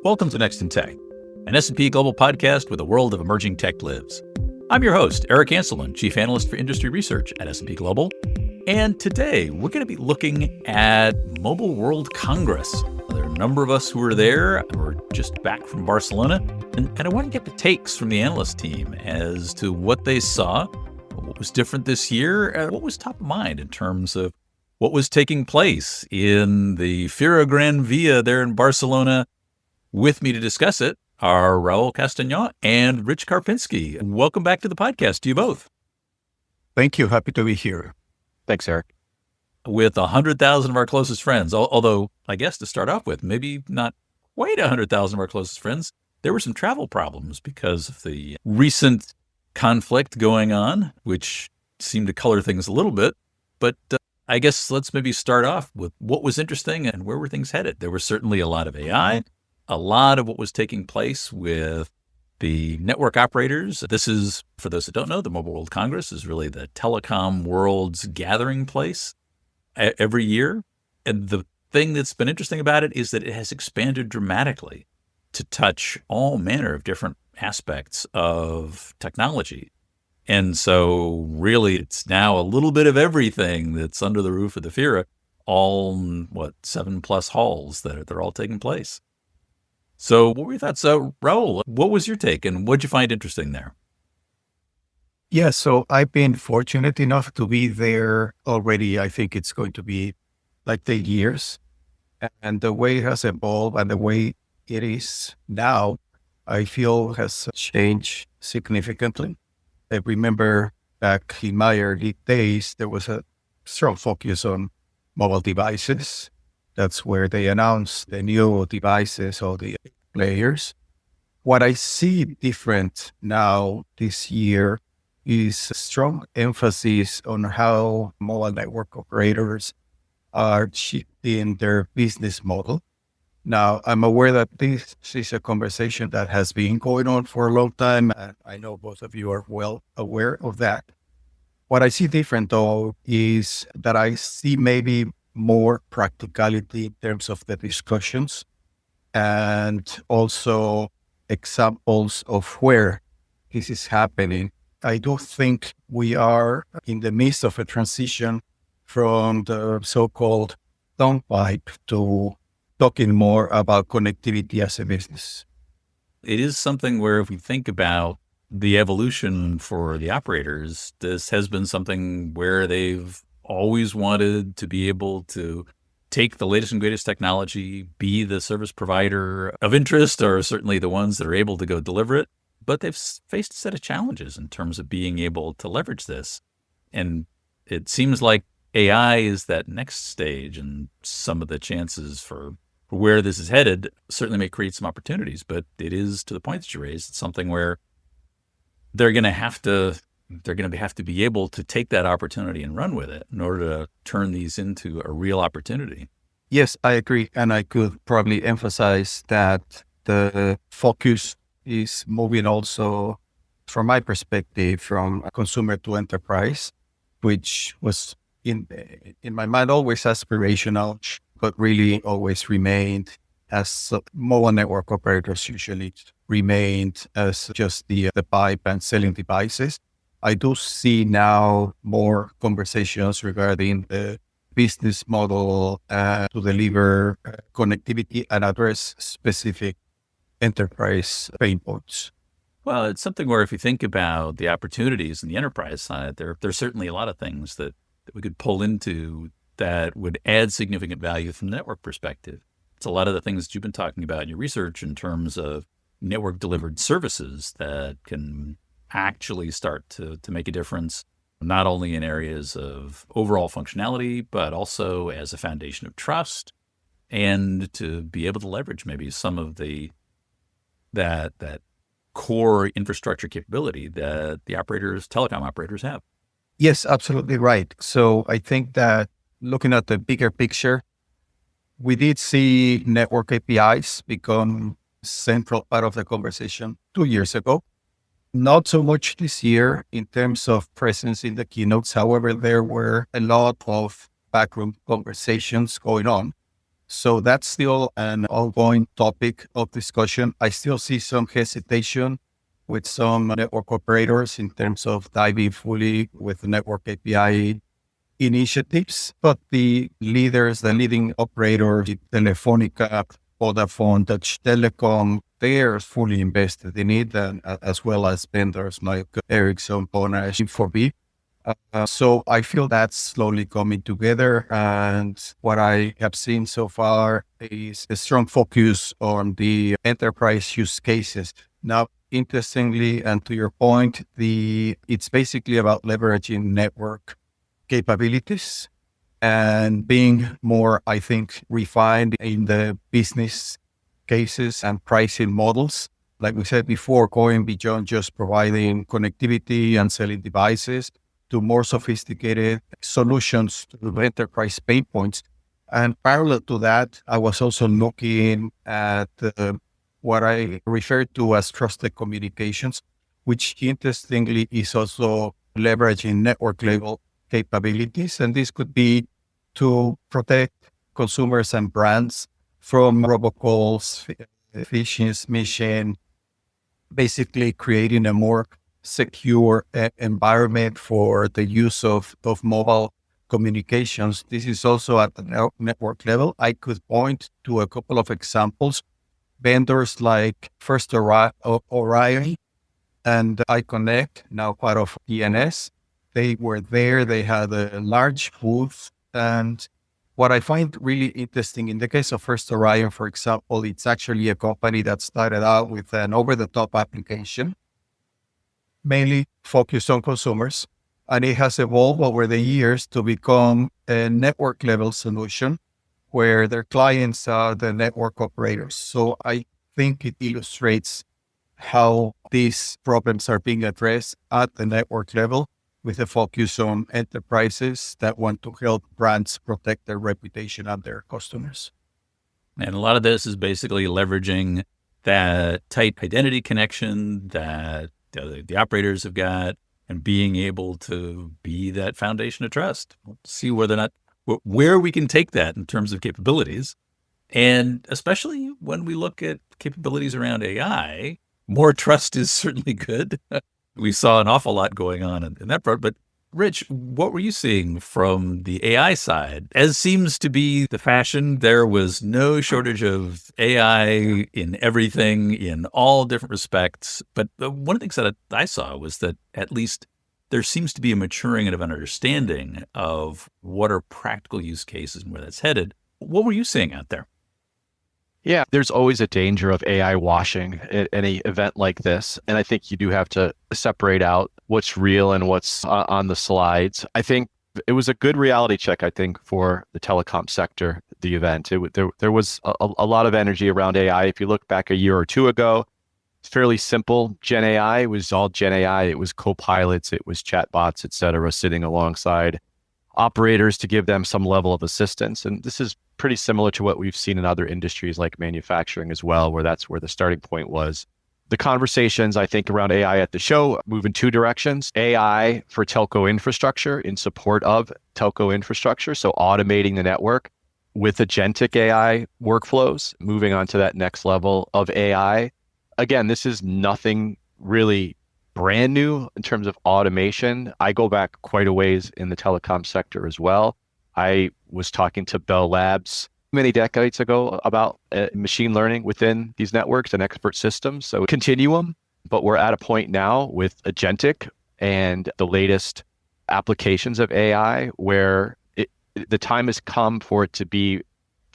Welcome to Next in Tech, an S&P Global podcast where the world of emerging tech lives. I'm your host, Eric Hanselman, Chief Analyst for Industry Research at S&P Global. And today, we're going to be looking at Mobile World Congress. There are a number of us who were there. We're just back from Barcelona. And I want to get the takes from the analyst team as to what they saw, what was different this year, and what was top of mind in terms of what was taking place in the Fira Gran Via there in Barcelona. With me to discuss it are Raul Castañon and Rich Karpinski. Welcome back to the podcast to you both. Thank you. Happy to be here. Thanks, Eric. With 100,000 of our closest friends, although I guess to start off with, maybe not quite 100,000 of our closest friends, there were some travel problems because of the recent conflict going on, which seemed to color things a little bit. But I guess let's maybe start off with what was interesting and where were things headed. There was certainly a lot of AI, a lot of what was taking place with the network operators. This is, for those that don't know, the Mobile World Congress is really the telecom world's gathering place every year. And the thing that's been interesting about it is that it has expanded dramatically to touch all manner of different aspects of technology. And so really it's now a little bit of everything that's under the roof of the Fira, all, 7+ halls that are all taking place. So what were your thoughts? Raul, what was your take and what did you find interesting there? Yeah, so I've been fortunate enough to be there already. I think it's going to be like 10 years. And the way it has evolved and the way it is now, I feel has changed significantly. I remember back in my early days, there was a strong focus on mobile devices. That's where they announced the new devices or the players. What I see different now this year is a strong emphasis on how mobile network operators are shifting their business model. Now, I'm aware that this is a conversation that has been going on for a long time, and I know both of you are well aware of that. What I see different, though, is that I see maybe more practicality in terms of the discussions and also examples of where this is happening. I do think we are in the midst of a transition from the so-called downpipe to talking more about connectivity as a business. It is something where if we think about the evolution for the operators, this has been something where they've always wanted to be able to take the latest and greatest technology, be the service provider of interest, or certainly the ones that are able to go deliver it. But they've faced a set of challenges in terms of being able to leverage this. And it seems like AI is that next stage, and some of the chances for where this is headed certainly may create some opportunities. But it is, to the point that you raised, it's something where they're going to have to be able to take that opportunity and run with it in order to turn these into a real opportunity. Yes, I agree. And I could probably emphasize that the focus is moving also, from my perspective, from consumer to enterprise, which was in my mind always aspirational, but really always remained as mobile network operators usually remained as just the pipe and selling devices. I do see now more conversations regarding the business model to deliver connectivity and address specific enterprise pain points. Well, it's something where if you think about the opportunities in the enterprise side, there's certainly a lot of things that we could pull into that would add significant value from the network perspective. It's a lot of the things that you've been talking about in your research in terms of network delivered services that can actually start to make a difference, not only in areas of overall functionality, but also as a foundation of trust, and to be able to leverage maybe some of that core infrastructure capability that the telecom operators have. Yes, absolutely right. So I think that looking at the bigger picture, we did see network APIs become a central part of the conversation 2 years ago. Not so much this year in terms of presence in the keynotes. However, there were a lot of backroom conversations going on. So that's still an ongoing topic of discussion. I still see some hesitation with some network operators in terms of diving fully with the network API initiatives, but the leaders, the leading operators, Telefonica, Vodafone, Dutch Telecom, they are fully invested in it, and as well as vendors like Ericsson, Bona, Infobip. So I feel that's slowly coming together. And what I have seen so far is a strong focus on the enterprise use cases. Now, interestingly, and to your point, it's basically about leveraging network capabilities and being more, I think, refined in the business cases and pricing models. Like we said before, going beyond just providing connectivity and selling devices to more sophisticated solutions to enterprise pain points. And parallel to that, I was also looking at what I refer to as trusted communications, which interestingly is also leveraging network level capabilities. And this could be to protect consumers and brands from robocalls, phishing, smishing, basically creating a more secure environment for the use of mobile communications. This is also at the network level. I could point to a couple of examples. Vendors like First Orion and iConnect, now part of DNS, they were there. They had a large booth. And what I find really interesting in the case of First Orion, for example, it's actually a company that started out with an over-the-top application, mainly focused on consumers. And it has evolved over the years to become a network level solution where their clients are the network operators. So I think it illustrates how these problems are being addressed at the network level with a focus on enterprises that want to help brands protect their reputation and their customers. And a lot of this is basically leveraging that tight identity connection that the operators have got and being able to be that foundation of trust. We'll see where we can take that in terms of capabilities. And especially when we look at capabilities around AI, more trust is certainly good. We saw an awful lot going on in that part. But Rich, what were you seeing from the AI side? As seems to be the fashion, there was no shortage of AI in everything, in all different respects. But one of the things that I saw was that at least there seems to be a maturing of an understanding of what are practical use cases and where that's headed. What were you seeing out there? Yeah, there's always a danger of AI washing at any event like this. And I think you do have to separate out what's real and what's on the slides. I think it was a good reality check, I think, for the telecom sector, the event. There was a lot of energy around AI. If you look back a year or two ago, it's fairly simple. Gen AI, it was all Gen AI. It was co-pilots, it was chatbots, et cetera, sitting alongside operators to give them some level of assistance. And this is pretty similar to what we've seen in other industries like manufacturing as well, where that's where the starting point was. The conversations, I think, around AI at the show move in two directions. AI for telco infrastructure in support of telco infrastructure, so automating the network with agentic AI workflows, moving on to that next level of AI. Again, this is nothing really brand new in terms of automation. I go back quite a ways in the telecom sector as well. I was talking to Bell Labs many decades ago about machine learning within these networks and expert systems. So continuum, but we're at a point now with agentic and the latest applications of AI where the time has come for the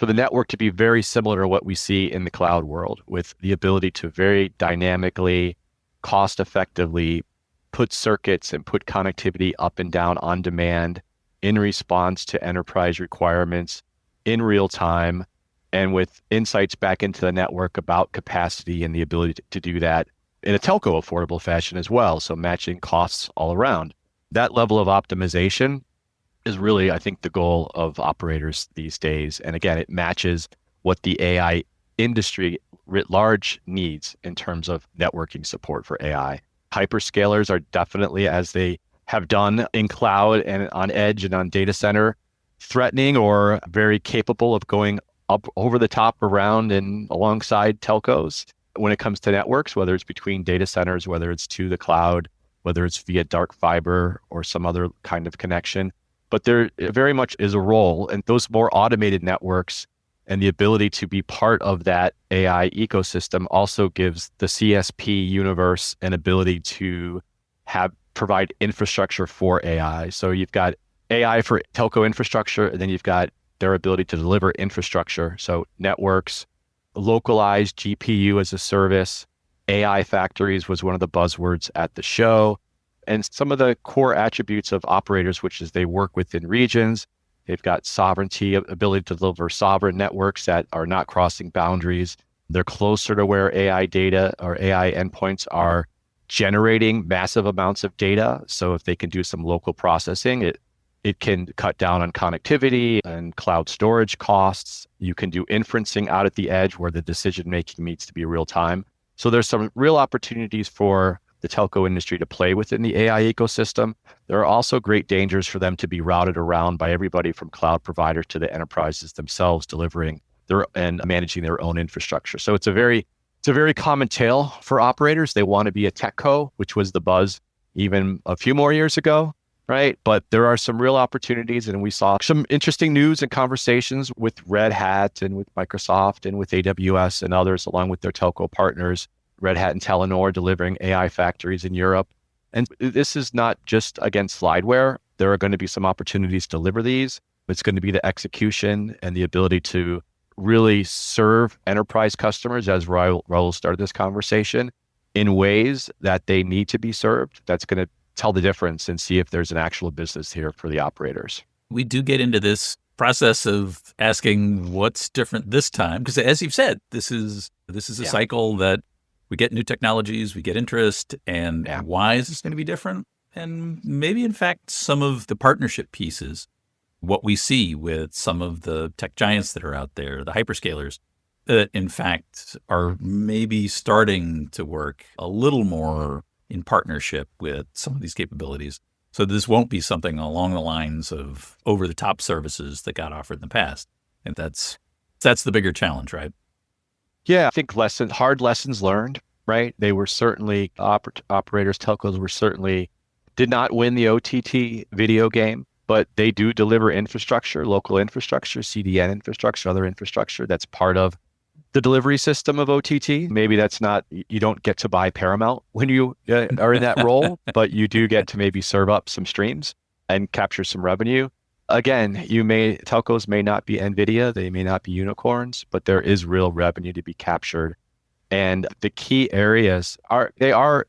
network to be very similar to what we see in the cloud world, with the ability to very dynamically, cost effectively put circuits and put connectivity up and down on demand in response to enterprise requirements in real time, and with insights back into the network about capacity and the ability to do that in a telco affordable fashion as well. So matching costs all around. That level of optimization is really, I think, the goal of operators these days. And again, it matches what the AI industry writ large needs in terms of networking support for AI. Hyperscalers are definitely, as they have done in cloud and on edge and on data center, threatening or very capable of going up over the top around and alongside telcos when it comes to networks, whether it's between data centers, whether it's to the cloud, whether it's via dark fiber or some other kind of connection. But there very much is a role, and those more automated networks and the ability to be part of that AI ecosystem also gives the CSP universe an ability to provide infrastructure for AI. So you've got AI for telco infrastructure, and then you've got their ability to deliver infrastructure. So networks, localized GPU as a service, AI factories was one of the buzzwords at the show. And some of the core attributes of operators, which is they work within regions, they've got sovereignty, ability to deliver sovereign networks that are not crossing boundaries. They're closer to where AI data or AI endpoints are generating massive amounts of data. So if they can do some local processing, it can cut down on connectivity and cloud storage costs. You can do inferencing out at the edge where the decision-making needs to be real time. So there's some real opportunities for the telco industry to play within the AI ecosystem. There are also great dangers for them to be routed around by everybody from cloud providers to the enterprises themselves delivering and managing their own infrastructure. So it's a very common tale for operators. They want to be a techco, which was the buzz even a few more years ago, right? But there are some real opportunities, and we saw some interesting news and conversations with Red Hat and with Microsoft and with AWS and others, along with their telco partners, Red Hat and Telenor delivering AI factories in Europe. And this is not just against slideware. There are going to be some opportunities to deliver these. It's going to be the execution and the ability to really serve enterprise customers, as Raul started this conversation, in ways that they need to be served. That's going to tell the difference and see if there's an actual business here for the operators. We do get into this process of asking what's different this time, because as you've said, this is a cycle that we get new technologies, we get interest, and why is this going to be different? And maybe, in fact, some of the partnership pieces, what we see with some of the tech giants that are out there, the hyperscalers, that in fact are maybe starting to work a little more in partnership with some of these capabilities. So this won't be something along the lines of over-the-top services that got offered in the past. And that's the bigger challenge, right? Yeah, I think hard lessons learned, right? They were certainly, operators, telcos did not win the OTT video game, but they do deliver infrastructure, local infrastructure, CDN infrastructure, other infrastructure that's part of the delivery system of OTT. Maybe you don't get to buy Paramount when you are in that role, but you do get to maybe serve up some streams and capture some revenue. Again, telcos may not be NVIDIA, they may not be unicorns, but there is real revenue to be captured. And the key areas are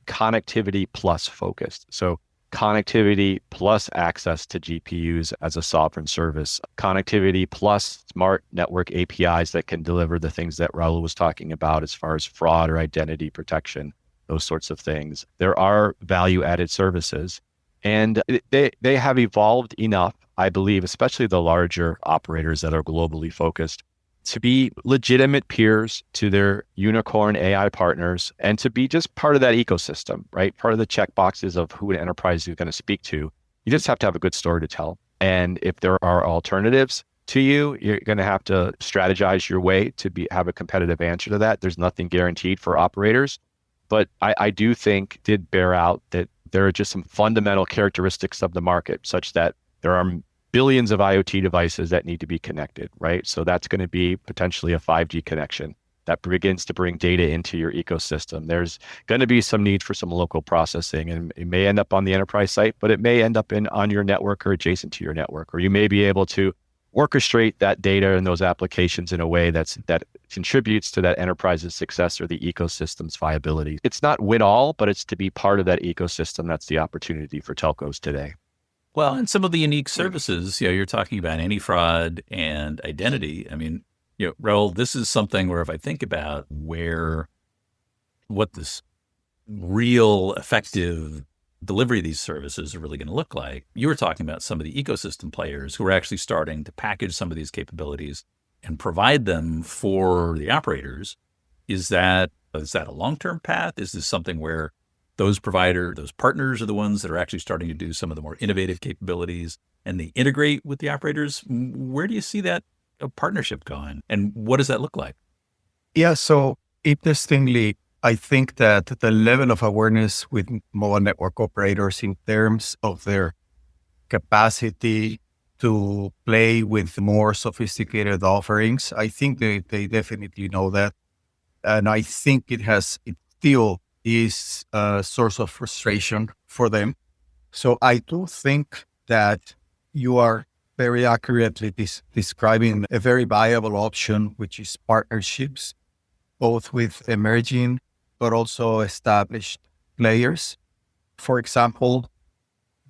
connectivity plus focused. So connectivity plus access to GPUs as a sovereign service, connectivity plus smart network APIs that can deliver the things that Raul was talking about as far as fraud or identity protection, those sorts of things. There are value-added services, and they have evolved enough, I believe, especially the larger operators that are globally focused, to be legitimate peers to their unicorn AI partners and to be just part of that ecosystem, right? Part of the checkboxes of who an enterprise is going to speak to. You just have to have a good story to tell. And if there are alternatives to you, you're going to have to strategize your way to have a competitive answer to that. There's nothing guaranteed for operators, but I do think did bear out that there are just some fundamental characteristics of the market such that there are billions of IoT devices that need to be connected, right? So that's going to be potentially a 5G connection that begins to bring data into your ecosystem. There's going to be some need for some local processing, and it may end up on the enterprise site, but it may end up on your network or adjacent to your network, or you may be able to orchestrate that data and those applications in a way that contributes to that enterprise's success or the ecosystem's viability. It's not win all, but it's to be part of that ecosystem. That's the opportunity for telcos today. Well, and some of the unique services, you're talking about anti-fraud and identity. I mean, Raul, this is something where if I think about what this real effective delivery of these services are really going to look like, you were talking about some of the ecosystem players who are actually starting to package some of these capabilities and provide them for the operators. Is that a long-term path? Is this something where those partners are the ones that are actually starting to do some of the more innovative capabilities and they integrate with the operators? Where do you see that a partnership going? And what does that look like? Yeah, so interestingly, I think that the level of awareness with mobile network operators in terms of their capacity to play with more sophisticated offerings, I think they definitely know that. And I think it still is a source of frustration for them. So I do think that you are very accurately describing a very viable option, which is partnerships, both with emerging but also established players. For example,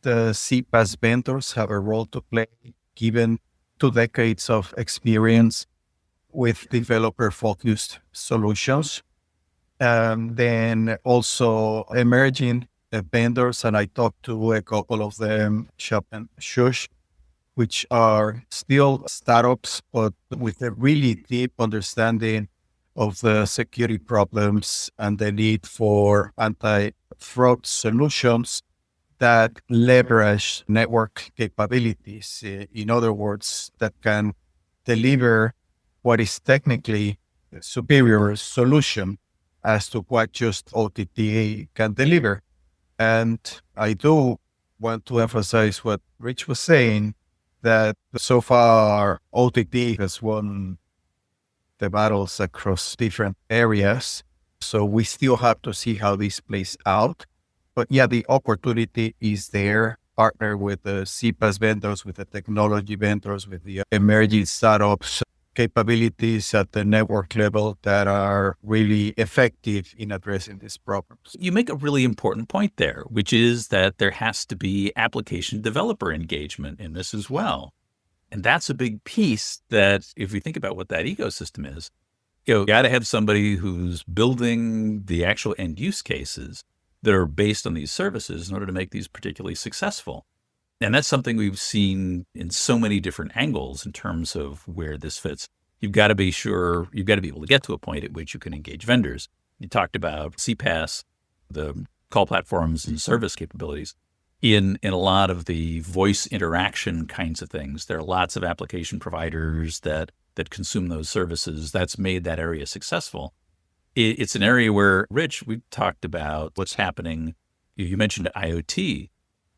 the CPaaS vendors have a role to play, given 2 decades of experience with developer-focused solutions. And then also emerging vendors, and I talked to a couple of them, Shop and Shush, which are still startups, but with a really deep understanding of the security problems and the need for anti-fraud solutions that leverage network capabilities. In other words, that can deliver what is technically a superior solution as to what just OTT can deliver. And I do want to emphasize what Rich was saying, that so far OTT has won the battles across different areas. So we still have to see how this plays out. But yeah, the opportunity is there. Partner with the CPaaS vendors, with the technology vendors, with the emerging startups, capabilities at the network level that are really effective in addressing these problems. You make a really important point there, which is that there has to be application developer engagement in this as well. And that's a big piece that if we think about what that ecosystem is, you got to have somebody who's building the actual end use cases that are based on these services in order to make these particularly successful. And that's something we've seen in so many different angles in terms of where this fits. You've got to be sure, you've got to be able to get to a point at which you can engage vendors. You talked about CPaaS, the call platforms and service capabilities. In a lot of the voice interaction kinds of things, there are lots of application providers that consume those services. That's made that area successful. It's an area where, Rich, we've talked about what's happening. You mentioned IoT.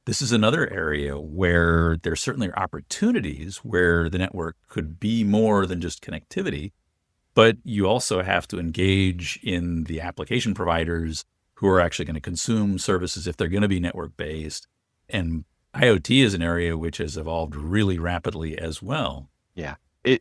This is another area where there certainly are opportunities where the network could be more than just connectivity, but you also have to engage in the application providers who are actually going to consume services if they're going to be network-based. And IoT is an area which has evolved really rapidly as well. Yeah.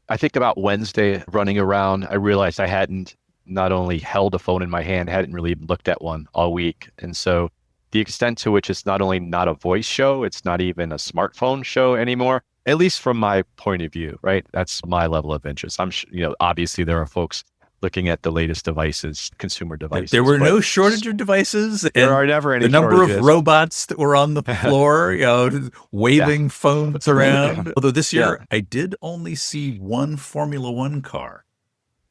I think about Wednesday running around, I realized I hadn't not only held a phone in my hand, hadn't really looked at one all week. And so the extent to which it's not only not a voice show, it's not even a smartphone show anymore, at least from my point of view, right? That's my level of interest. I'm obviously there are folks looking at the latest devices, consumer devices. There were no shortage of devices. There are never any shortages. The number of robots that were on the floor, waving phones around. Although this year I did only see one Formula One car.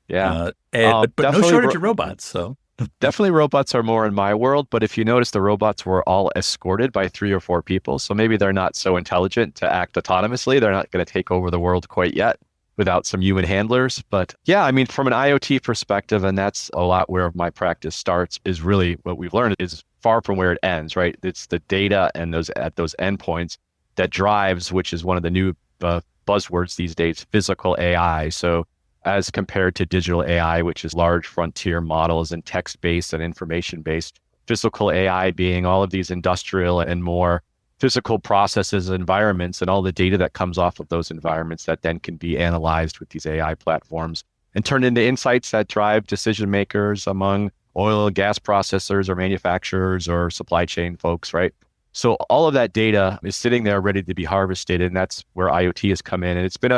Yeah. But no shortage of robots. So definitely robots are more in my world. But if you notice, the robots were all escorted by 3 or 4 people. So maybe they're not so intelligent to act autonomously. They're not going to take over the world quite yet without some human handlers. But yeah, I mean, from an IoT perspective, and that's a lot where my practice starts, is really what we've learned is far from where it ends, right? It's the data and those endpoints that drives, which is one of the new buzzwords these days, physical AI. So as compared to digital AI, which is large frontier models and text-based and information-based, physical AI being all of these industrial and more physical processes, environments, and all the data that comes off of those environments that then can be analyzed with these AI platforms and turned into insights that drive decision makers among oil and gas processors or manufacturers or supply chain folks, right? So all of that data is sitting there ready to be harvested, and that's where IoT has come in. And it's been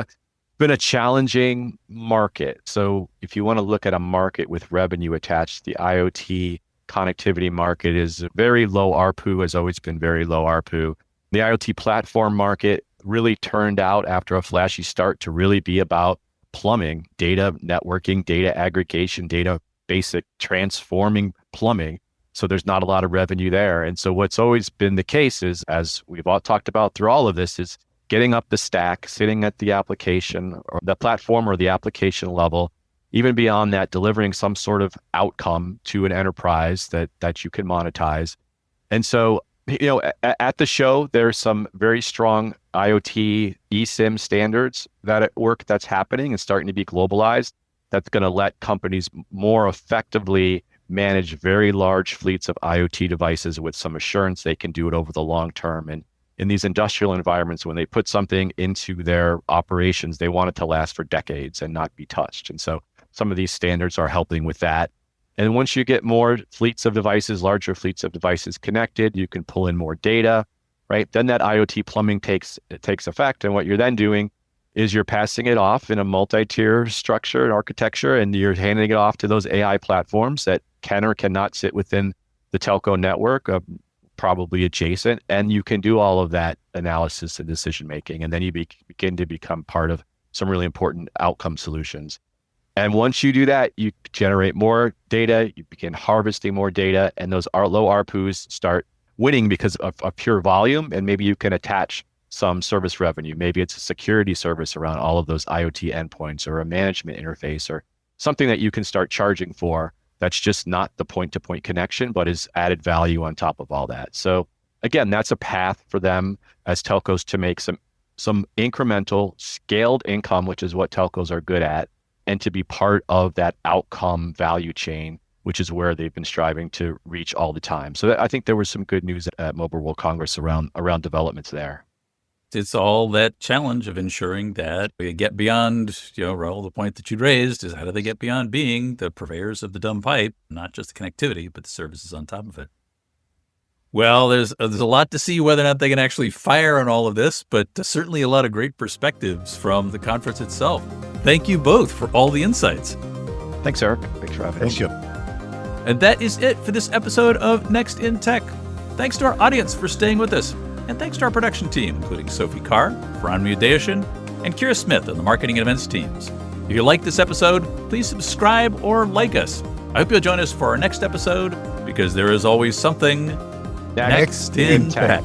a challenging market. So if you want to look at a market with revenue attached, the IoT connectivity market is very low ARPU, has always been very low ARPU. The IoT platform market really turned out after a flashy start to really be about plumbing, data networking, data aggregation, data basic transforming plumbing. So there's not a lot of revenue there. And so what's always been the case is, as we've all talked about through all of this, is getting up the stack, sitting at the application or the platform or the application level, even beyond that, delivering some sort of outcome to an enterprise that you can monetize. And so, at the show, there's some very strong IoT eSIM standards that's happening and starting to be globalized. That's going to let companies more effectively manage very large fleets of IoT devices with some assurance they can do it over the long term. And in these industrial environments, when they put something into their operations, they want it to last for decades and not be touched. And so some of these standards are helping with that. And once you get more fleets of devices, larger fleets of devices connected, you can pull in more data, right? Then that IoT plumbing takes effect. And what you're then doing is you're passing it off in a multi-tier structure and architecture, and you're handing it off to those AI platforms that can or cannot sit within the telco network, probably adjacent, and you can do all of that analysis and decision making. And then you begin to become part of some really important outcome solutions. And once you do that, you generate more data, you begin harvesting more data, and those low ARPUs start winning because of pure volume. And maybe you can attach some service revenue. Maybe it's a security service around all of those IoT endpoints, or a management interface, or something that you can start charging for. That's just not the point-to-point connection, but is added value on top of all that. So again, that's a path for them as telcos to make some incremental scaled income, which is what telcos are good at, and to be part of that outcome value chain, which is where they've been striving to reach all the time. So I think there was some good news at Mobile World Congress around developments there. It's all that challenge of ensuring that we get beyond, Raul, the point that you'd raised is how do they get beyond being the purveyors of the dumb pipe, not just the connectivity, but the services on top of it. Well, there's a lot to see whether or not they can actually fire on all of this, but certainly a lot of great perspectives from the conference itself. Thank you both for all the insights. Thanks, Eric. Thanks for having us. Thank you. And that is it for this episode of Next in Tech. Thanks to our audience for staying with us. And thanks to our production team, including Sophie Carr, Faran Mudayashin, and Kira Smith on the marketing and events teams. If you like this episode, please subscribe or like us. I hope you'll join us for our next episode, because there is always something next in tech.